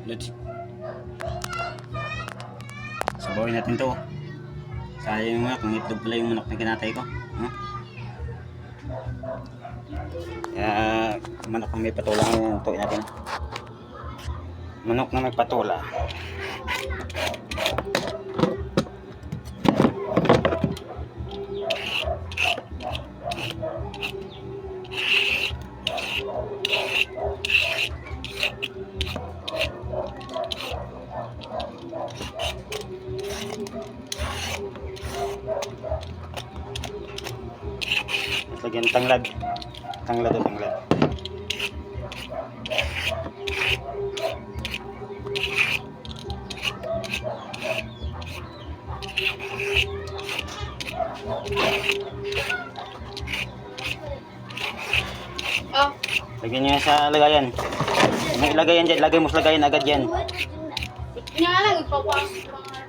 Let's sabawin natin to. Sayang yung manok, ang itlog pala yung manok na kinatay ko. Kaya manok na may patula ngayon, tuloy natin. Manok na may patula. Lagyan tanglad. Tanglad. Oh. Lagyan niya sa lagayan. May ilagay yan dyan. Lagay mo sa lagayan agad yan. Nga lang, ipapasok pa nga.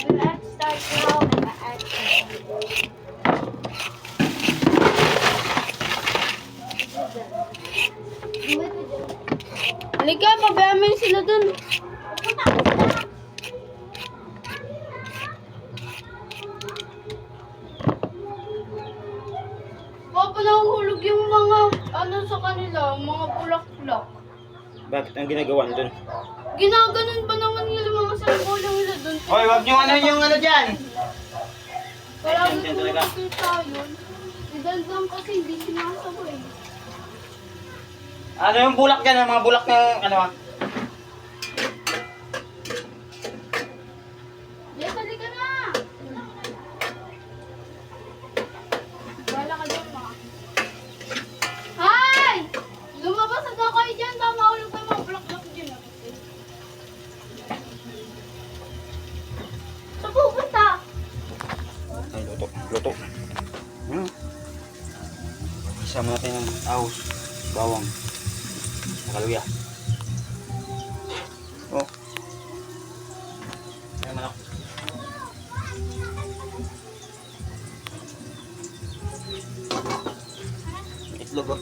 Let's start now. Halika, pabayaan sila dun. Papa, nahulog yung mga ano sa kanila, mga bulak-bulak. Bakit ang ginagawa nyo dun? Ginaganon pa naman nila mga sarbolang nila dun. Hoy, wag nyo ano yung ano dyan! Kaya Dyan, dyan talaga. nakikita yun. Idaldang kasi hindi sinasabay. Ano yung bulak dyan? Mga bulak ng ano ah? Yes, halika na! Wala ka dyan, ma. Hi! Lumabas na daw kayo dyan. Tama ulit na mga bulak-bulak dyan. Sa pupunta! Ay, luto. Isama natin ng ahos, bawang, kaluya. Oh. Ayan manok. Itlog oh.